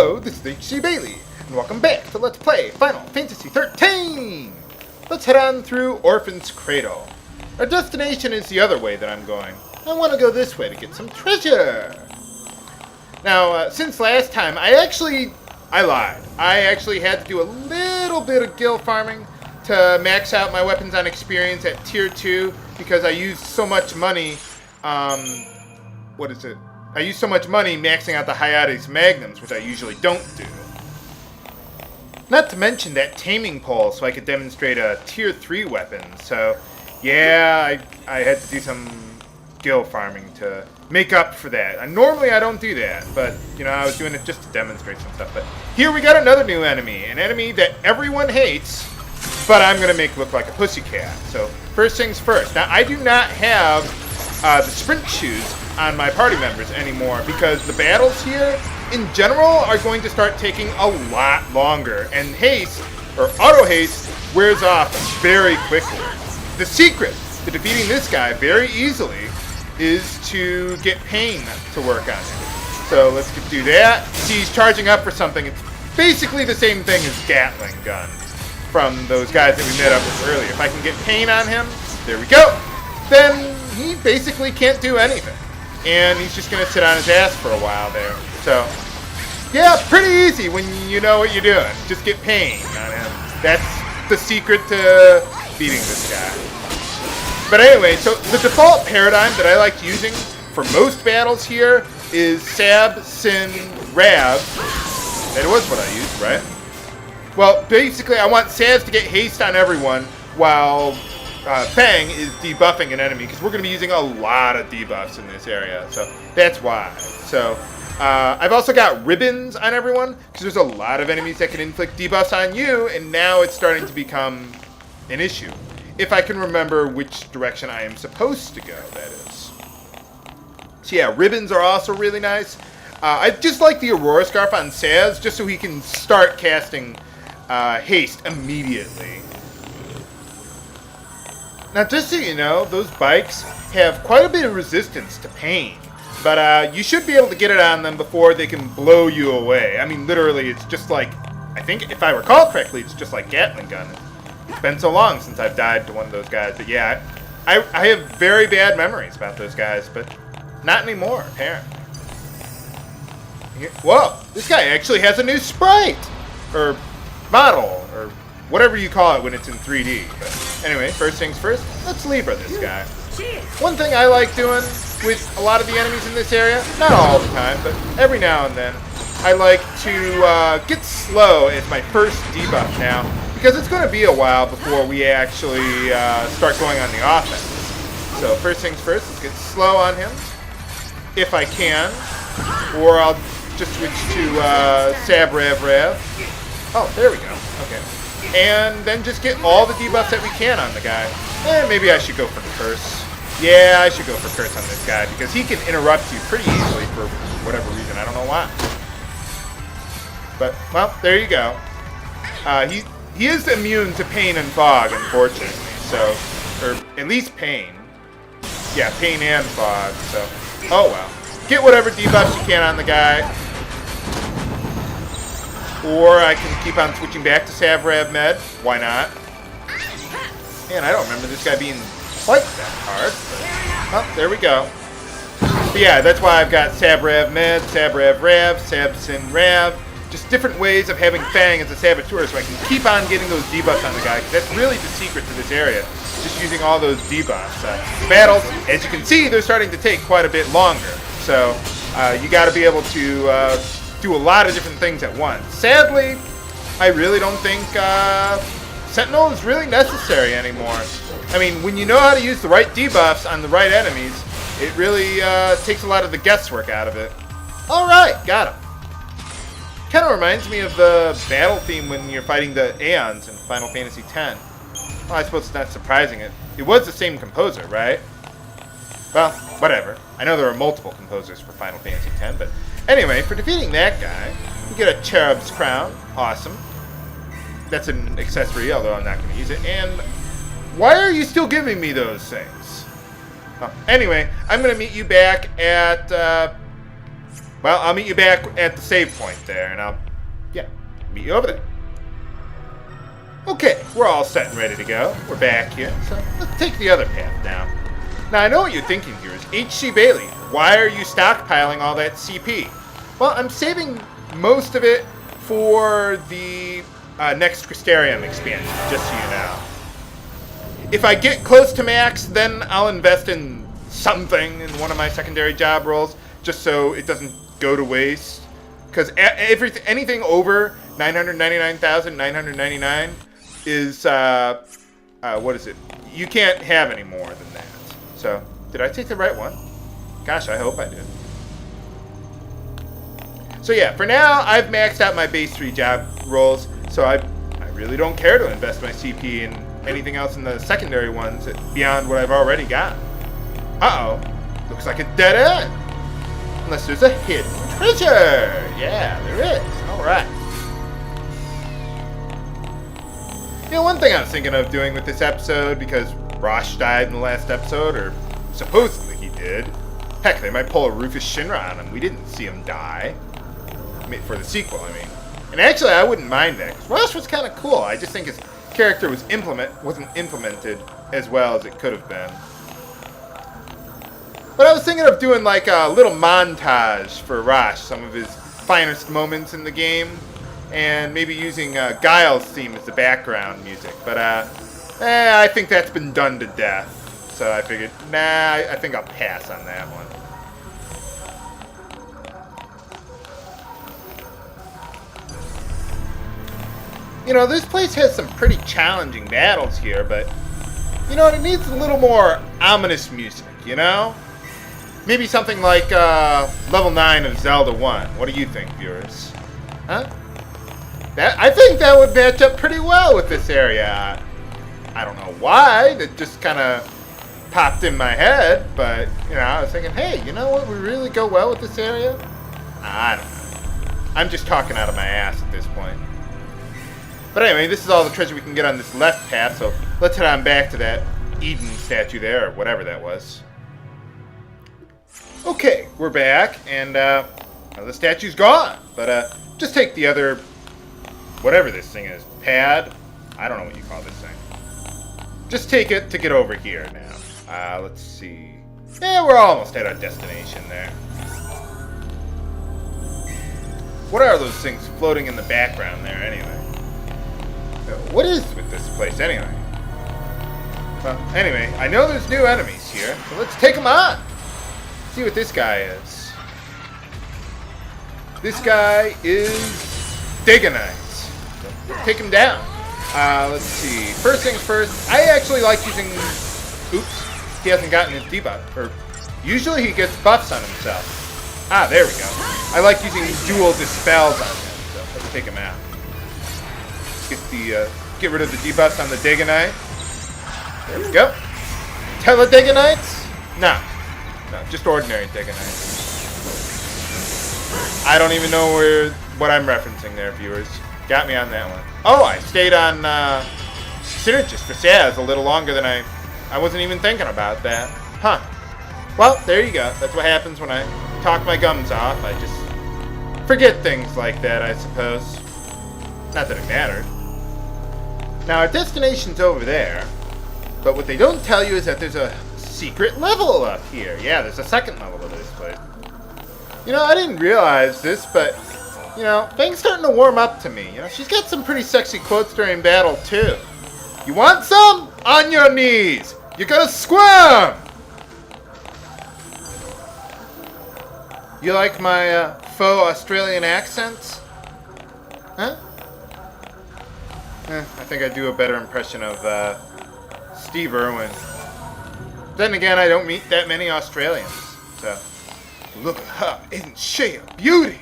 Hello, this is H.C. Bailey, and welcome back to Let's Play Final Fantasy XIII! Let's head on through Orphan's Cradle. Our destination is the other way that I'm going. I want to go this way to get some treasure! Now, since last time, I lied. I actually had to do a little bit of guild farming to max out my weapons on experience at Tier 2 because I used so much money, I used so much money maxing out the Hiatus Magnums, which I usually don't do. Not to mention that taming pole so I could demonstrate a Tier 3 weapon, so yeah, I had to do some guild farming to make up for that. Normally I don't do that, but you know, I was doing it just to demonstrate some stuff. But here we got another new enemy, an enemy that everyone hates, but I'm gonna make look like a pussycat. So first things first. Now I do not have the sprint shoes on my party members anymore because the battles here in general are going to start taking a lot longer, and haste or auto haste wears off very quickly. The secret to defeating this guy very easily is to get Pain to work on him. So let's do that. See, he's charging up for something. It's basically the same thing as Gatling guns from those guys that we met up with earlier. If I can get Pain on him, there we go. Then he basically can't do anything. And he's just going to sit on his ass for a while there. So, yeah, pretty easy when you know what you're doing. Just get Pain on him. That's the secret to beating this guy. But anyway, so the default paradigm that I like using for most battles here is Sazh, Sin, Rav. That was what I used, right? Well, basically, I want Sazh to get haste on everyone while Fang is debuffing an enemy, because we're going to be using a lot of debuffs in this area, so that's why. So, I've also got ribbons on everyone, because there's a lot of enemies that can inflict debuffs on you, and now it's starting to become an issue. If I can remember which direction I am supposed to go, that is. So yeah, ribbons are also really nice. I just like the Aurora Scarf on Sazh, just so he can start casting haste immediately. Now, just so you know, those bikes have quite a bit of resistance to pain, but you should be able to get it on them before they can blow you away. I mean, literally, it's just like, I think, if I recall correctly, it's just like Gatling gun. It's been so long since I've died to one of those guys, but yeah, I have very bad memories about those guys, but not anymore, apparently. Whoa, this guy actually has a new sprite, or model, or whatever you call it when it's in 3D. But anyway, first things first, let's Libra this guy. One thing I like doing with a lot of the enemies in this area, not all the time, but every now and then, I like to get slow as my first debuff now, because it's going to be a while before we actually start going on the offense. So first things first, let's get slow on him, if I can, or I'll just switch to Sab Rev Rev. Oh, there we go. Okay. And then just get all the debuffs that we can on the guy. Maybe I should go for Curse. Yeah, I should go for Curse on this guy, because he can interrupt you pretty easily for whatever reason. I don't know why. But, well, there you go. He is immune to Pain and Fog, unfortunately. So, or at least Pain. Yeah, Pain and Fog, so. Oh well. Get whatever debuffs you can on the guy. Or I can keep on switching back to Sav Rev Med. Why not? Man, I don't remember this guy being quite that hard. But, oh, there we go. But yeah, that's why I've got Sav Rev Med, Sav Rev Rev, Sab Sin Rav. Just different ways of having Fang as a saboteur, so I can keep on getting those debuffs on the guy. That's really the secret to this area. Just using all those debuffs. Battles, as you can see, they're starting to take quite a bit longer. So you got to be able to do a lot of different things at once. Sadly, I really don't think Sentinel is really necessary anymore. I mean, when you know how to use the right debuffs on the right enemies, it really takes a lot of the guesswork out of it. Alright, got him. Kind of reminds me of the battle theme when you're fighting the Aeons in Final Fantasy X. Well, I suppose it's not surprising. It was the same composer, right? Well, whatever. I know there are multiple composers for Final Fantasy X, but anyway, for defeating that guy, you get a Cherub's Crown. Awesome. That's an accessory, although I'm not going to use it. And why are you still giving me those things? Well, anyway, I'm going to meet you back at Well, I'll meet you back at the save point there, and I'll, yeah, meet you over there. Okay, we're all set and ready to go. We're back here, so let's take the other path now. Now, I know what you're thinking here is, H.C. Bailey, why are you stockpiling all that CP? Well, I'm saving most of it for the next Crystarium expansion, just so you know. If I get close to max, then I'll invest in something in one of my secondary job roles, just so it doesn't go to waste. Because anything over 999,999 is, what is it? You can't have any more than that. So, did I take the right one? Gosh, I hope I did. So yeah, for now, I've maxed out my base 3 job roles, so I really don't care to invest my CP in anything else in the secondary ones beyond what I've already got. Uh-oh. Looks like a dead end. Unless there's a hidden treasure. Yeah, there is. Alright. You know, one thing I was thinking of doing with this episode, because Rosh died in the last episode, or supposedly he did. Heck, they might pull a Rufus Shinra on him. We didn't see him die. I mean, for the sequel, I mean. And actually, I wouldn't mind that, because Rosh was kind of cool. I just think his character wasn't implemented as well as it could have been. But I was thinking of doing like a little montage for Rosh, some of his finest moments in the game, and maybe using Guile's theme as the background music. But I think that's been done to death. So I figured, nah, I think I'll pass on that one. You know, this place has some pretty challenging battles here, but, you know, it needs a little more ominous music, you know? Maybe something like level 9 of Zelda 1. What do you think, viewers? Huh? I think that would match up pretty well with this area. I don't know why, that just kind of popped in my head, but, you know, I was thinking, hey, you know what would really go well with this area? I don't know. I'm just talking out of my ass at this point. But anyway, this is all the treasure we can get on this left path, so let's head on back to that Eden statue there, or whatever that was. Okay, we're back, and well, the statue's gone, but just take the other, whatever this thing is, pad? I don't know what you call this thing. Just take it to get over here now. Let's see. Yeah, we're almost at our destination there. What are those things floating in the background there, anyway? What is with this place, anyway? Well, anyway, I know there's new enemies here, so let's take them on! See what this guy is. This guy is Digonite. So let's take him down. Let's see. First things first, I actually like using... Oops. He hasn't gotten his debuff. Or, usually he gets buffs on himself. Ah, there we go. I like using dual dispels on him, so let's take him out. Get rid of the debuffs on the Digonite. There we go. Teledegonites? No. No, just ordinary Digonites. I don't even know what I'm referencing there, viewers. Got me on that one. Oh, I stayed on Synergist for Sazh a little longer than I wasn't even thinking about that. Huh. Well, there you go. That's what happens when I talk my gums off. I just forget things like that, I suppose. Not that it mattered. Now, our destination's over there, but what they don't tell you is that there's a secret level up here. Yeah, there's a second level of this place. You know, I didn't realize this, but, you know, Fang's starting to warm up to me. You know, she's got some pretty sexy quotes during battle, too. You want some? On your knees! You're gonna squirm! You like my faux Australian accents? Huh? I think I do a better impression of Steve Irwin. Then again, I don't meet that many Australians, so... Look at her, isn't she a beauty?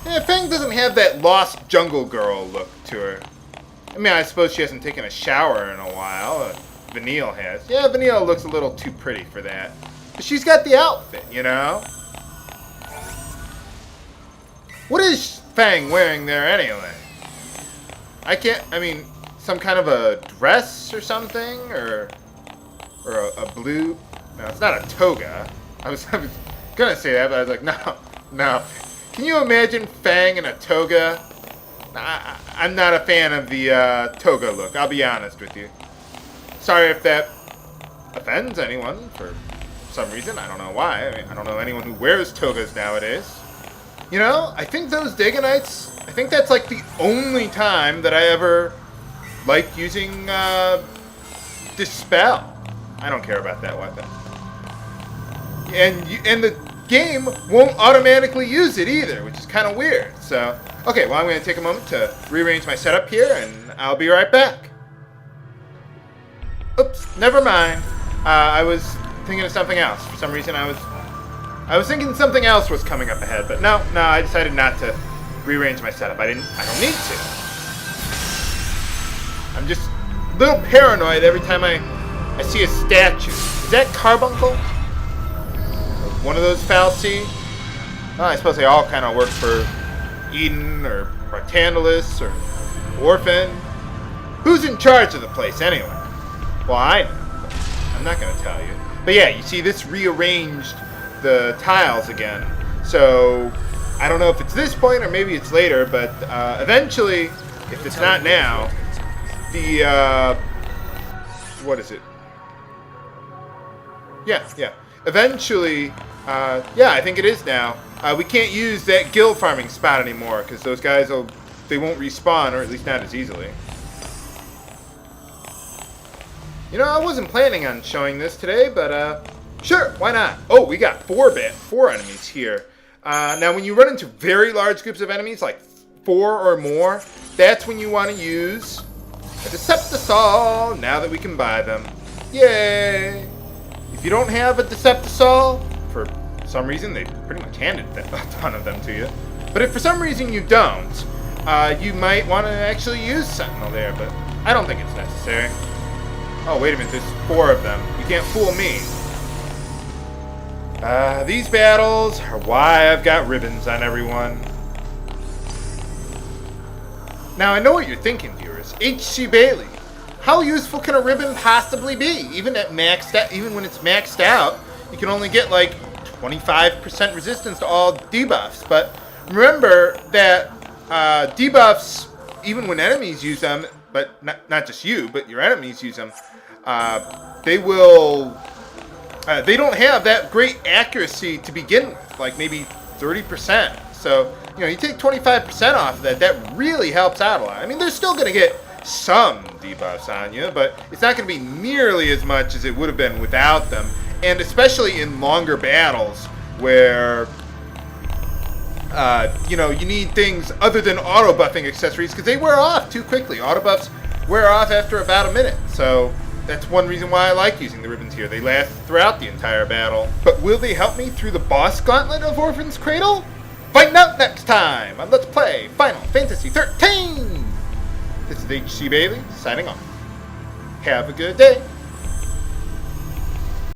Yeah, Fang doesn't have that lost jungle girl look to her. I mean, I suppose she hasn't taken a shower in a while. Vanille has. Yeah, Vanille looks a little too pretty for that. But she's got the outfit, you know? What is Fang wearing there anyway? I mean, some kind of a dress or something? Or a blue... No, it's not a toga. I was gonna say that, but I was like, no, no. Can you imagine Fang in a toga? I'm not a fan of the toga look, I'll be honest with you. Sorry if that offends anyone for some reason. I don't know why. I mean, I don't know anyone who wears togas nowadays. You know, I think those Daganites, I think that's like the only time that I ever liked using Dispel. I don't care about that weapon. And the game won't automatically use it either, which is kind of weird. So, okay, well, I'm going to take a moment to rearrange my setup here, and I'll be right back. Oops, never mind. I was thinking of something else. For some reason, I was thinking something else was coming up ahead, but no, I decided not to rearrange my setup. I don't need to. I'm just a little paranoid every time I see a statue. Is that Carbuncle? One of those Falsi? Well, I suppose they all kind of work for Eden or Barthandelus or Orphan. Who's in charge of the place anyway? Well, I know, but I'm not going to tell you. But yeah, you see, this rearranged the tiles again. So I don't know if it's this point or maybe it's later, but eventually, if it's not now, the what is it? Yeah. Eventually, I think it is now. We can't use that guild farming spot anymore because those guys they won't respawn, or at least not as easily. You know, I wasn't planning on showing this today, but sure, why not? Oh, we got four enemies here. Now, when you run into very large groups of enemies, like 4 or more, that's when you want to use a Deceptisol, now that we can buy them. Yay! If you don't have a Deceptisol, for some reason, they pretty much handed a ton of them to you. But if for some reason you don't, you might want to actually use Sentinel there, but I don't think it's necessary. Oh, wait a minute, there's 4 of them. You can't fool me. These battles are why I've got ribbons on everyone. Now, I know what you're thinking, viewers. H.C. Bailey. How useful can a ribbon possibly be? Even when it's maxed out, you can only get like 25% resistance to all debuffs. But remember that debuffs, even when enemies use them, but not just you, but your enemies use them, they don't have that great accuracy to begin with, like maybe 30%. So, you know, you take 25% off of that, that really helps out a lot. I mean, they're still going to get some debuffs on you, but it's not going to be nearly as much as it would have been without them. And especially in longer battles where, you know, you need things other than auto-buffing accessories because they wear off too quickly. Auto-buffs wear off after about a minute. So that's one reason why I like using the ribbons here. They last throughout the entire battle. But will they help me through the boss gauntlet of Orphan's Cradle? Find out next time on Let's Play Final Fantasy XIII! This is H.C. Bailey, signing off. Have a good day.